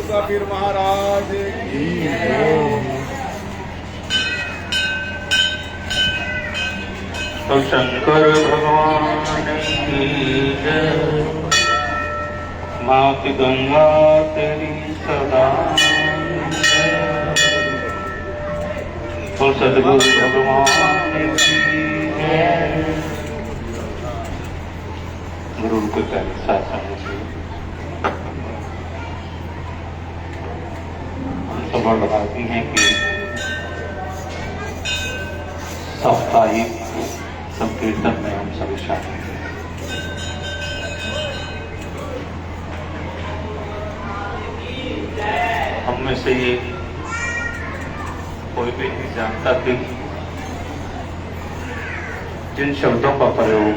कबीर महाराज की तो शंकर भगवान की जय। मात गंगा तेरी सदा तो सदगुरु भगवान की जय। गुरु के साथ खबर बताती हैं कि साप्ताहिक संकीर्तन में हम सभी शामिल हैं। हम में से ये कोई भी नहीं जानता कि जिन शब्दों का प्रयोग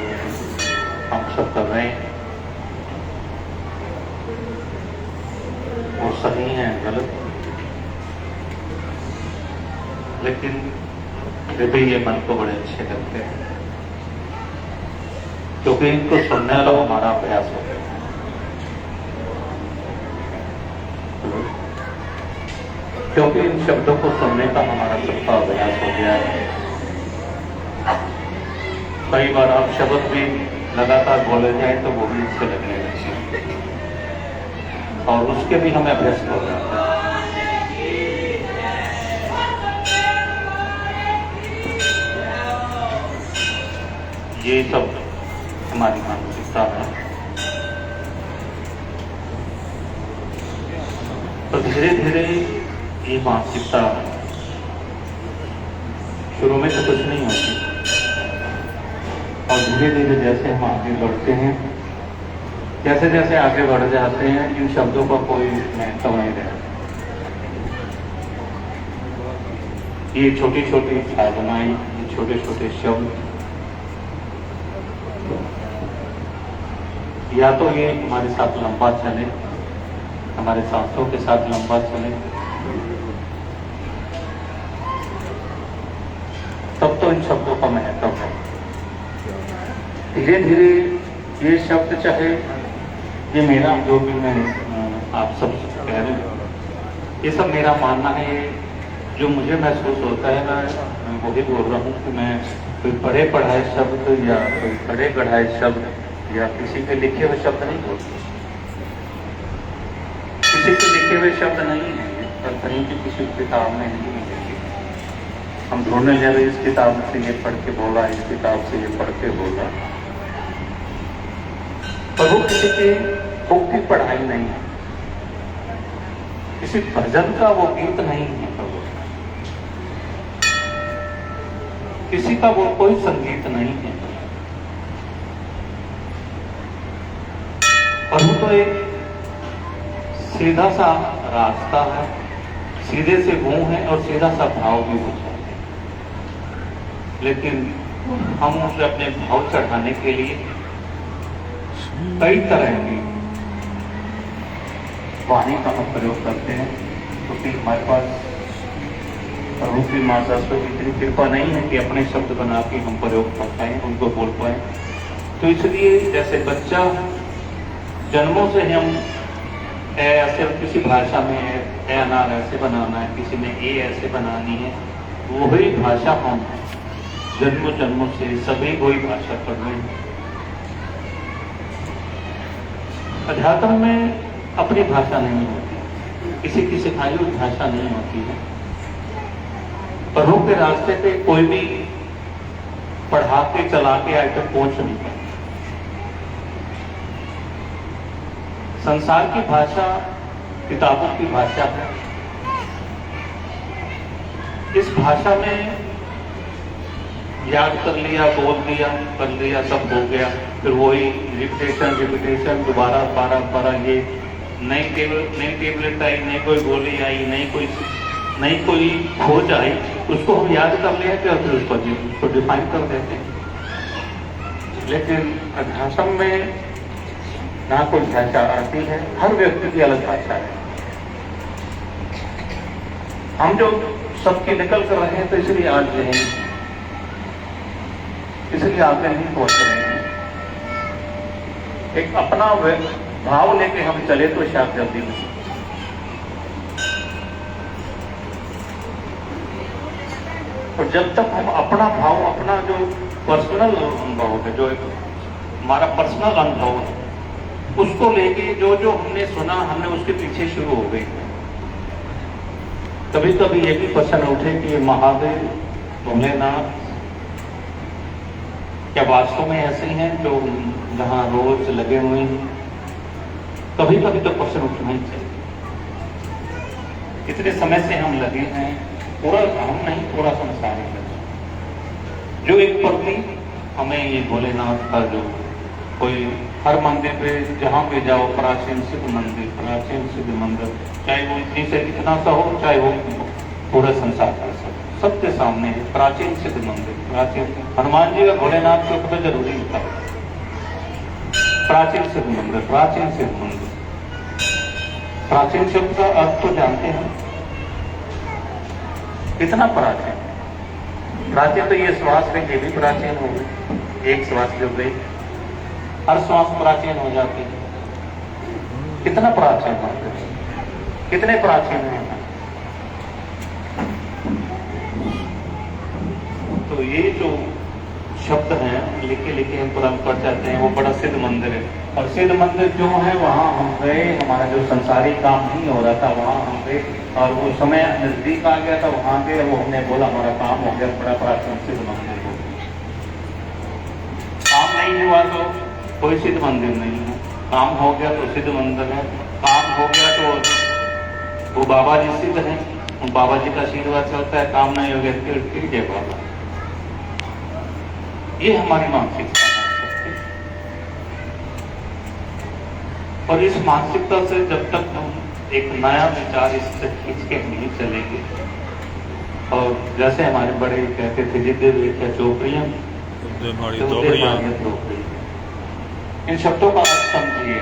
हम सब कर रहे हैं वो सही है गलत, लेकिन फिर भी ये मन को बड़े अच्छे लगते हैं क्योंकि इनको सुनने का हमारा अभ्यास हो गया। क्योंकि इन शब्दों को सुनने का हमारा सबका अभ्यास हो गया है। कई बार आप शब्द भी लगातार बोले जाए तो वो भी इससे लगने लगे और उसके भी हमें अभ्यास हो जाता है। ये सब हमारी मानसिकता है। तो धीरे धीरे ये मानसिकता शुरू में तो कुछ नहीं होती और धीरे धीरे जैसे हम आगे बढ़ते हैं, जैसे जैसे आगे बढ़ जाते हैं, इन शब्दों का कोई महत्व नहीं रहता। ये छोटी छोटी साधनाएं, ये छोटे छोटे शब्द या तो ये हमारे साथ लंबा चले, हमारे सांसों के साथ लंबा चले, तब तो इन शब्दों का महत्व है। धीरे धीरे ये शब्द, चाहे ये मेरा जो भी मैं आप सब कह रहे हैं, ये सब मेरा मानना है। जो मुझे महसूस होता है मैं वही बोल रहा हूँ कि मैं कोई पढ़े पढ़ाए शब्द या कोई पढ़े पढ़ाए शब्द या किसी के लिखे हुए शब्द नहीं बोलते, किसी के लिखे हुए शब्द नहीं है, पर कहीं की किसी किताब में नहीं मिलेगी। हम ढूंढने जा रहे इस किताब से ये पढ़ के बोला, इस किताब से ये पढ़ के बोला, पर वो किसी की बुक की पढ़ाई नहीं है, किसी भजन का वो गीत नहीं है, किसी का वो कोई संगीत नहीं है। और वो तो एक सीधा सा रास्ता है, सीधे से मुंह है और सीधा सा भाव भी हो जाता है, लेकिन हम उसे अपने भाव चढ़ाने के लिए कई तरह की वाणी का हम प्रयोग करते हैं, क्योंकि हमारे पास प्रभु की माँ सरस्वती की इतनी कृपा नहीं है कि अपने शब्द बना के हम प्रयोग कर पाए, उनको बोल पाए। तो इसलिए जैसे बच्चा जन्मों से हम ऐसे किसी भाषा में ए अनार ऐसे बनाना है, किसी में ए ऐसे बनानी है, वही भाषा हम जन्मों जन्मों से सभी वही भाषा पढ़ रहे हैं। अध्यात्म में अपनी भाषा नहीं होती, किसी की सिखाई हुई भाषा नहीं होती है। प्रभु के रास्ते पे कोई भी पढ़ा के चला के आए तक पहुंच नहीं पाए। संसार की भाषा किताबों की भाषा है। इस भाषा में याद कर लिया, बोल दिया, कर लिया, सब हो गया, फिर वही रिपीटेशन दोबारा बारह ये नई टेबलेट आई, नई कोई गोली आई, नई कोई खोज आई, उसको हम याद कर लेते हैं और फिर उसको डिफाइन कर देते हैं। लेकिन अध्यात्म में ना कोई भाषा आती है, हर व्यक्ति की अलग भाषा है। हम जो सबके निकल कर रहे हैं तो इसलिए आज नहीं, इसलिए आगे नहीं पहुंच रहे हैं। एक अपना भाव लेके हम चले तो शायद जल्दी नहीं। और जब तक हम अपना भाव, अपना जो पर्सनल अनुभव है, जो हमारा पर्सनल अनुभव है, उसको लेके जो जो हमने सुना, हमने उसके पीछे शुरू हो गए। कभी कभी ये भी प्रश्न उठे कि महादेव, भोलेनाथ क्या वास्तव में ऐसे हैं जो जहां रोज लगे हुए हैं? कभी कभी तो प्रश्न उठना ही चाहिए। कितने समय से हम लगे हैं, पूरा हम नहीं, पूरा संसार ही लगे। जो एक प्रति हमें ये भोलेनाथ का जो कोई हर मंदिर पे जहां पे जाओ, प्राचीन सिद्ध मंदिर, प्राचीन सिद्ध मंदिर, चाहे वो इतनी से इतना सा हो, चाहे वो पूरा संसार का सबके सामने है प्राचीन सिद्ध मंदिर। प्राचीन हनुमान जी का भोलेनाथ के ऊपर जरूरी था। प्राचीन सिद्ध मंदिर, प्राचीन सिद्ध मंदिर। प्राचीन शब्द का अर्थ तो जानते हैं, कितना प्राचीन। प्राचीन तो ये श्वास में, ये भी प्राचीन हो गई, एक श्वास जो गई, हर श्वास प्राचीन हो जाती है। कितना प्राचीन है, कितने प्राचीन है। तो ये जो शब्द हैं, लिखे लिखे हम तुरंत पढ़ जाते हैं, वो बड़ा सिद्ध मंदिर है। और सिद्ध मंदिर जो है, वहां हम गए, हमारा जो संसारी काम नहीं हो रहा था वहां हम गए, और वो समय नजदीक आ गया था, वहां गए, वो हमने बोला हमारा काम हो गया, बड़ा प्राचीन सिद्ध मंदिर हो गया। काम नहीं हुआ तो कोई सिद्ध मंदिर नहीं है, काम हो गया तो सिद्ध मंदिर है। काम हो गया तो वो बाबा जी सिद्ध है, बाबा जी का आशीर्वाद चलता है। काम नहीं हो गया फिर जय बाबा। ये हमारी मानसिकता है। और इस मानसिकता से जब तक हम एक नया विचार इससे खींच के नहीं चलेंगे, और जैसे हमारे बड़े कहते थे, जिद्दे क्या चौपड़ियां, इन शब्दों का अर्थ समझिए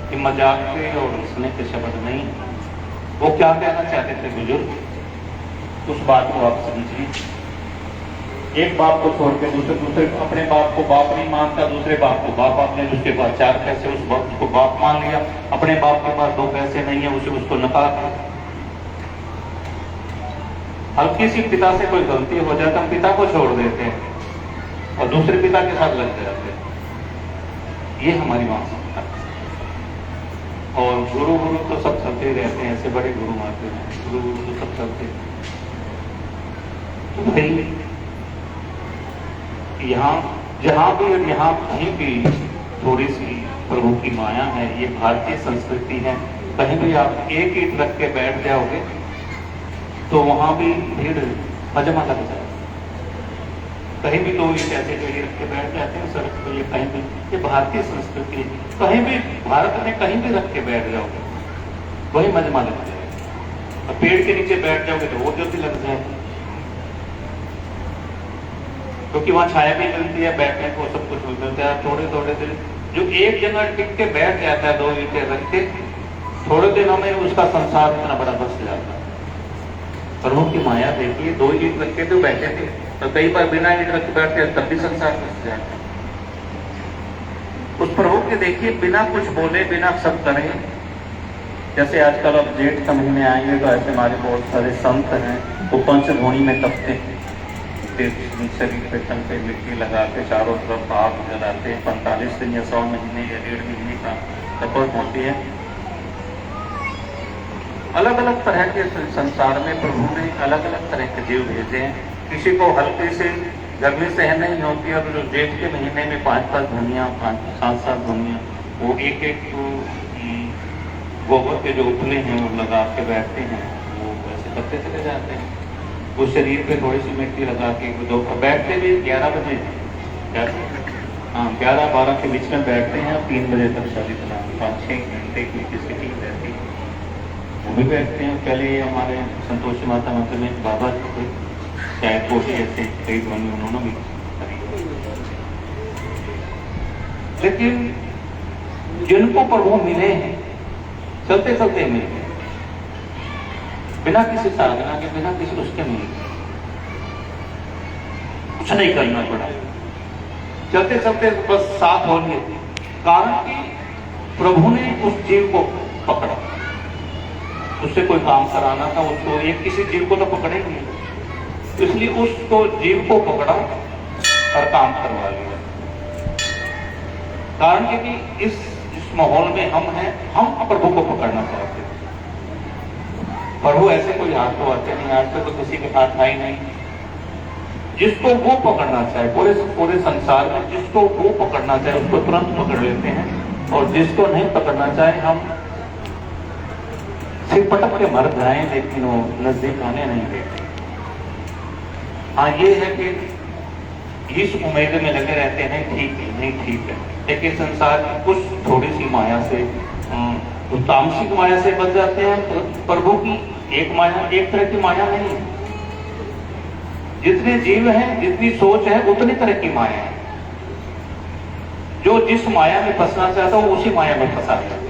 कि मजाक के और हंसने के शब्द नहीं। वो क्या कहना चाहते थे बुजुर्ग, उस बात को आप समझिए। एक बाप को छोड़ के दूसरे अपने बाप को बाप नहीं मानता, दूसरे बाप को बाप, आपने उसके पास 4 पैसे, उस बाप को बाप मान लिया। अपने बाप के पास 2 पैसे नहीं है, उसे उसको नकार। हल्की सी पिता से कोई गलती हो जाए तो हम पिता को छोड़ देते हैं और दूसरे पिता के साथ लग जाते हैं। ये हमारी मानसिकता। और गुरु गुरु तो सब चलते रहते हैं, ऐसे बड़े गुरु आते हैं, गुरु गुरु तो सब चलते हैं। तो भाई यहाँ जहाँ भी और यहाँ कहीं भी थोड़ी सी प्रभु की माया है, ये भारतीय संस्कृति है। कहीं भी आप एक ईंट रख के बैठ जाओगे तो वहां भी भीड़ हजमा लग जाए। कहीं भी 2 ईंट ऐसे जो रख के बैठ जाते हैं सड़क पर, ये कहीं भी, ये भारतीय संस्कृति है। कहीं भी भारत में कहीं भी रख के बैठ जाओगे वही मजमा लग जाएगा। और पेड़ के नीचे बैठ जाओगे तो वो जल्दी लग जाएगा, क्योंकि वहां छाया भी मिलती है, बैठने को सब कुछ मिलता है। थोड़े थोड़े दिन जो एक जगह टिक के बैठ जाता है 2 ईंटें रख के, थोड़े दिनों में उसका संसार इतना बड़ा बस जाता है। प्रभु की माया देखिए, 2 ईंट रख के तो बैठे थे, तो कई बार बिना ईंट रख के बैठते तब भी संसार बस जाता है। उस प्रभु के देखिए, बिना कुछ बोले, बिना सब करे। जैसे आजकल अब जेठ का महीने आएंगे तो ऐसे हमारे बहुत सारे संत हैं, वो पंचभूमि में तपते हैं, शरीर पे तन पे मिट्टी लगा के चारों तरफ आग जलाते हैं। 45 दिन या 100 महीने या 1.5 महीने का तपस्या होती है। अलग अलग तरह के संसार में प्रभु ने अलग अलग तरह के जीव भेजे हैं। किसी को हल्के से गर्मी सहन नहीं होती है, और जो जेठ के महीने में 5-5 धुनिया, 7-7 धुनिया, वो एक गोबर के जो उपले हैं वो लगा के बैठते हैं, वो वैसे करते चले जाते हैं। वो शरीर पे थोड़ी सी मिट्टी लगा के दोपहर बैठते भी 11 बजे, 11-12 के बीच में बैठते हैं, 3 बजे तक शादी चला, 5-6 घंटे की सिटिंग रहती है, वो भी बैठते हैं। पहले हमारे संतोषी माता मंदिर में बाबा जी थे, शायद कोशी ऐसे कई ध्वनि उन्होंने भी। लेकिन जिनको प्रभु मिले हैं, चलते चलते मिले, बिना किसी साधना के, बिना किसी उसके मिले, कुछ नहीं करना पड़ा, चलते चलते बस साथ हो गए। कारण कि प्रभु ने उस जीव को पकड़ा, उससे कोई काम कराना था, उसको एक किसी जीव को तो पकड़ेंगे। इसलिए उसको जीव को पकड़ा और काम करवा लिया। कारण कि इस माहौल में हम हैं, हम प्रभु को पकड़ना चाहते हैं। प्रभु ऐसे कोई हाथ तो आते नहीं, आज तक तो किसी के हाथ आई नहीं। जिसको वो पकड़ना चाहे, पूरे संसार में जिसको वो पकड़ना चाहे उसको तुरंत पकड़ लेते हैं, और जिसको नहीं पकड़ना चाहे हम सिर पटक के मर जाए लेकिन वो नजदीक आने नहीं देते। हाँ, ये है कि इस उम्मीद में लगे रहते हैं ठीक है, नहीं ठीक है, लेकिन संसार की कुछ थोड़ी सी माया से, तामसिक माया से बच जाते हैं। प्रभु की एक माया, एक तरह की माया नहीं है। जितने जीव हैं, जितनी सोच है, उतनी तरह की माया है। जो जिस माया में फंसना चाहता है वो उसी माया में फंसा है।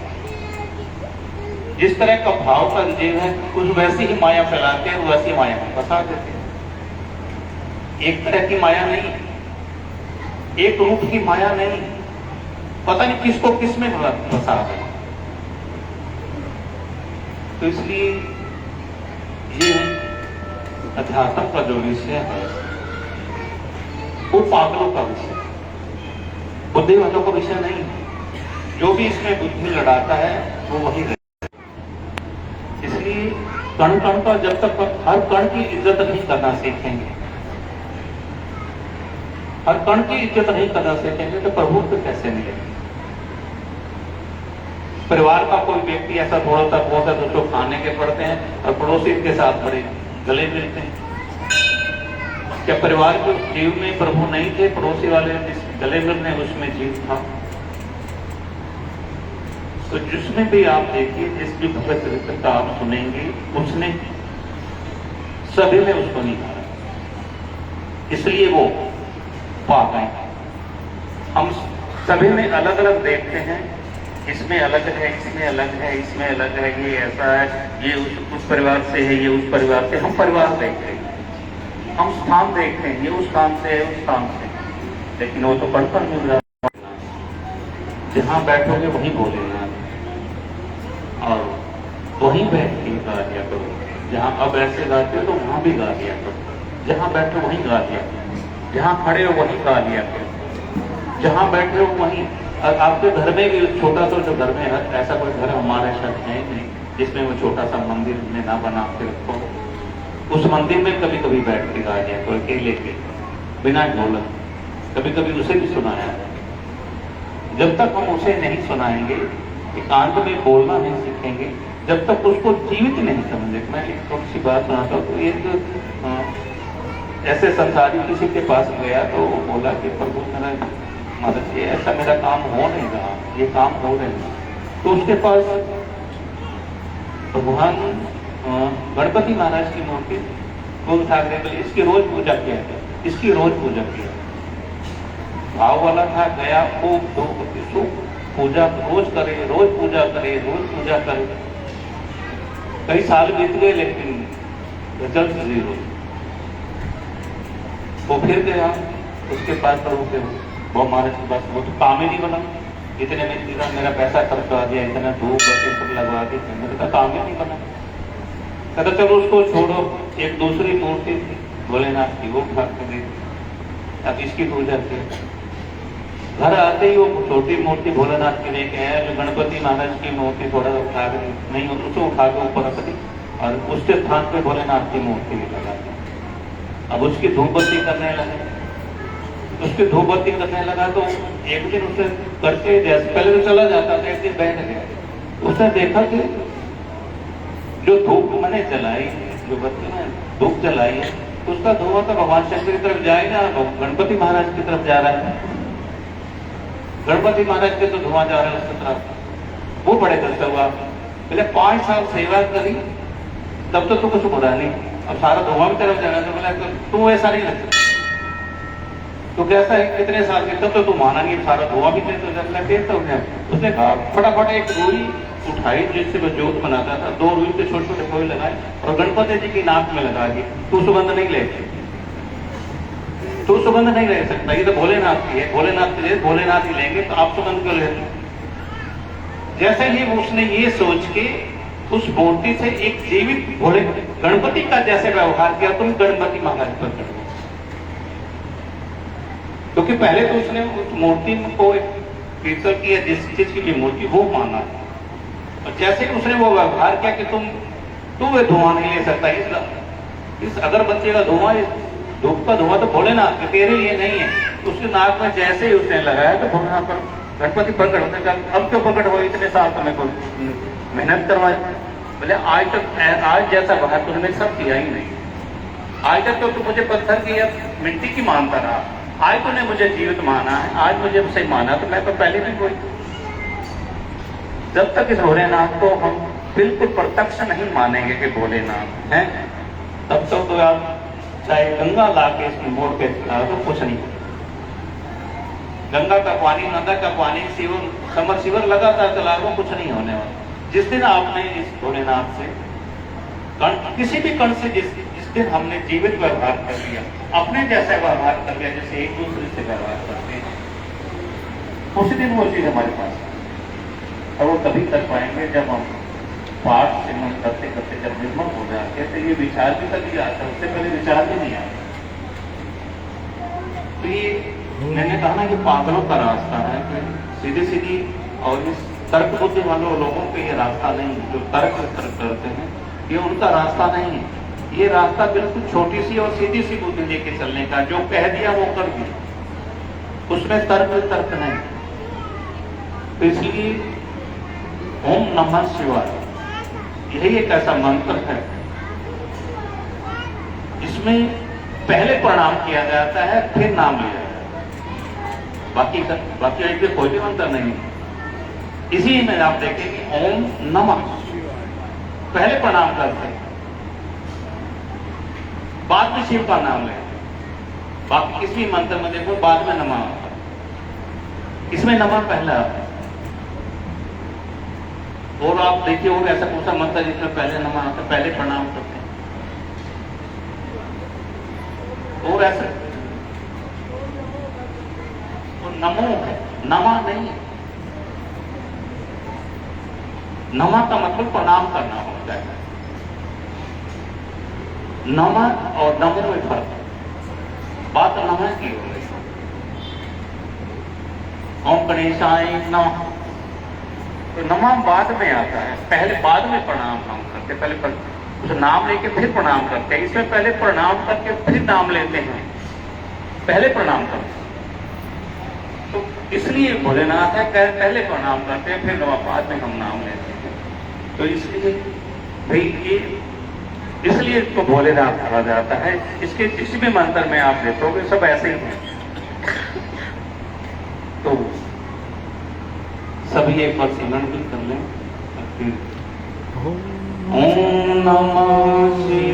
जिस तरह का भाव का जीव है उस वैसी ही माया फैलाते हैं, वैसी माया में फंसा देते हैं। एक तरह की माया नहीं, एक रूप की माया नहीं, पता नहीं किसको किस में फंसा है। तो इसलिए ये अध्यात्म का जो विषय है वो पागलों का विषय, बुद्धि वालों का विषय नहीं है। जो भी इसमें बुद्धि लड़ाता है वो वही है। इसलिए कण कण का जब तक हर कण की इज्जत नहीं करना सीखेंगे, हर कण की इज्जत नहीं करना सीखेंगे तो प्रभु को कैसे मिलेंगे। परिवार का कोई व्यक्ति ऐसा थोड़ा सा बहुत है तो खाने के पड़ते हैं और पड़ोसी के साथ बड़े गले मिलते हैं। क्या परिवार के जीव में प्रभु नहीं थे? पड़ोसी वाले जिस गले मिलने उसमें जीव था। तो जिसमें भी आप देखिए, जिस भी भगवत चरित्र का आप सुनेंगे, उसने सभी में उसको निहारा, इसलिए वो पा गए। हम सभी में अलग अलग देखते हैं, इसमें अलग है, इसमें अलग है, इसमें अलग है, ये ऐसा है, ये उस परिवार से है, ये उस परिवार से। हम परिवार देखते हैं, हम स्थान देखते हैं, ये उस स्थान से है, उस स्थान से, लेकिन वो तो पढ़ता मिल रहा है। जहां बैठोगे वहीं बोलेगा और वहीं बैठ के गा दिया करो। जहां अब ऐसे गाते हो तो वहां भी गा दिया करो। जहां बैठो वहीं गा दिया करो, जहां खड़े हो वहीं गा दिया करो, जहां बैठे हो वहीं। और आपके घर में भी छोटा सा जो घर में है, ऐसा कोई घर हमारे शायद है नहीं जिसमें वो छोटा सा मंदिर में ना बना के रखो। उस मंदिर में कभी कभी बैठ के गा दिया कोई अकेले के बिना ढोलक, कभी कभी उसे भी सुनाया। जब तक हम उसे नहीं सुनाएंगे, एकांत में बोलना नहीं सीखेंगे, जब तक उसको जीवित नहीं समझेंगे। मैं एक थोड़ी सी बात सुनाता हूँ। तो एक ऐसे संसारी किसी के पास गया तो वो बोला कि प्रभु मेरा मदद, ये ऐसा मेरा काम हो नहीं रहा, ये काम हो नहीं। तो उसके पास भगवान गणपति महाराज की मूर्ति वो उठा के बोले इसकी रोज पूजा किया है, इसकी रोज पूजा किया। भाव वाला था, गया खूब पूजा रोज करे, रोज पूजा करे, रोज पूजा करे। कई साल बीत गए लेकिन रिजल्ट जीरो। वो फिर गया उसके पास, प्रभु के वो महाराज के पास, वो तो काम ही नहीं बना। इतने में मेरा पैसा खर्च कर दिया, इतना धूप बत्ती सब लगवा दी, मेरा काम ही नहीं बना। कहता चलो उसको छोड़ो, एक दूसरी मूर्ति थी भोलेनाथ की, वो उठा के दे, अब इसकी पूजा की। घर आते ही वो छोटी मूर्ति भोलेनाथ की लेके आया, जो गणपति महाराज की मूर्ति थोड़ा उठा के नहीं, उसे उठा के ऊपर रख दी और उसके स्थान पे भोलेनाथ की मूर्ति भी लगा दी। अब उसकी धूप बत्ती करने लगे, उसकी धूप बत्ती करने लगा तो एक दिन उसे करके, जैसे पहले तो चला जाता था, एक दिन बैठ गया। उसने देखा कि जो धूप मैंने जलाई है, जो बत्ती में धूप जलाई है, उसका धुआं तो भगवान शंकर की तरफ जाएगा, गणपति महाराज की तरफ जा रहा है। गणपति महाराज के तो धुआं जा रहा है उसकी तरफ। वो बड़े कष्ट हुआ, पहले 5 साल सेवा करी तब तो तू कुछ बोला नहीं, अब सारा धुआं की तरफ जा रहा है। तो बोला तू ऐसा नहीं लगता, तो कैसा है कितने साल के, तब तो तू माना नहीं, सारा धुआं भी तेज हो जाता है। उसने कहा फटाफट एक रुई उठाई जिससे वो जोत बनाता था, 2 रुई के छोटे छोटे कोई लगाए और गणपति जी की नाक में लगा दी। तू सुगंध नहीं ले, तू सुगंध नहीं ले सकता, ये तो भोलेनाथ की है, भोलेनाथ की है, भोलेनाथ ही लेंगे, तो आप सुगंध क्यों लेते? जैसे ही उसने ये सोच के उस मूर्ति से एक जीवित भोले गणपति का जैसे व्यवहार किया तुम गणपति महाराज पर करो। क्योंकि पहले तो उसने उस मूर्ति को एक पीतल की या जिस चीज की भी मूर्ति वो माना, और जैसे उसने वो व्यवहार किया कि तू वे धुआं नहीं ले सकता, इस अगरबत्ती का धुआं, इस धूप का धुआं तो भोलेनाथ के तेरे लिए नहीं है। उसके नाक में जैसे ही उसने लगाया तो भोलेनाथ पर गणपति प्रकट होने का, अब क्यों प्रकट हो, इतने साल तो मेरे को मेहनत करवाए। बोले आज तक आज जैसा बाहर तुमने सब किया ही नहीं, आज तक तो मुझे पत्थर की या मिट्टी की मानता रहा, आज तूने मुझे जीवित माना है, आज मुझे उसे माना, तो मैं तो पहले भी कोई। जब तक इस भोलेनाथ को हम बिल्कुल प्रत्यक्ष नहीं मानेंगे कि भोलेनाथ हैं, तब तक तो आप चाहे गंगा ला के इसमें मोड़ पे तो कुछ नहीं। गंगा का पानी, नदा का पानी, सीवर, समर लगातार चला, वो कुछ नहीं होने वाला। जिस दिन आपने इस भोलेनाथ से किसी भी कण से जिस दिन हमने जीवित व्यवहार कर लिया, अपने जैसा व्यवहार कर लिया जैसे एक दूसरे से व्यवहार करते हैं, उसी दिन वो चीज हमारे पास है। और वो तभी कर पाएंगे जब हम पाठ सिमरन करते करते जब निर्मल हो जाते हैं, तो ये विचार भी तभी आता है, उससे पहले विचार भी नहीं आता। तो ये मैंने कहा ना कि पागलों का रास्ता है, सीधी सीधी और इस तर्क बुद्धि वालों लोगों पे ये रास्ता नहीं, जो तर्क करते हैं ये उनका रास्ता नहीं है। ये रास्ता बिल्कुल छोटी सी और सीधी सी बुद्धि लेके चलने का, जो कह दिया वो कर दिया, उसमें तर्क नहीं। तो इसलिए ओम नमः शिवाय यही एक ऐसा मंत्र है, इसमें पहले प्रणाम किया जाता है फिर नाम लिया जाता है, बाकी ऐसे कोई भी मंत्र नहीं। इसी में आप देखेंगे ओम नमः, पहले प्रणाम करते हैं, बाद में शिव का नाम लें। बाकी किसी भी मंत्र में देखो बाद में नमः आता है, इसमें नमः पहला आता है। और आप देखिए और ऐसा कौन सा मंत्र जिसमें पहले नमः आता है, पहले प्रणाम करते हैं। और ऐसा तो नमो है, नमा नहीं है। नमा का मतलब प्रणाम करना होता है। नमः और नमो में फर्क है, बात नमः की हो रही। ओम गणेशाय नमः, तो नमः बाद में आता है, पहले बाद में प्रणाम हम करते, पहले उस नाम लेके फिर प्रणाम करते हैं। इसमें पहले प्रणाम करके फिर नाम लेते हैं, पहले प्रणाम करते हैं। तो इसलिए भोलेनाथ है पहले प्रणाम करते हैं फिर बाद में हम नाम लेते हैं। तो इसलिए भाई ये इसलिए इसको भोलेनाथ कहा जाता है। इसके किसी भी मंत्र में आप देखोगे सब ऐसे ही हैं। तो सभी एक बार सिमरन भी कर लें। ओम नमः शिवाय।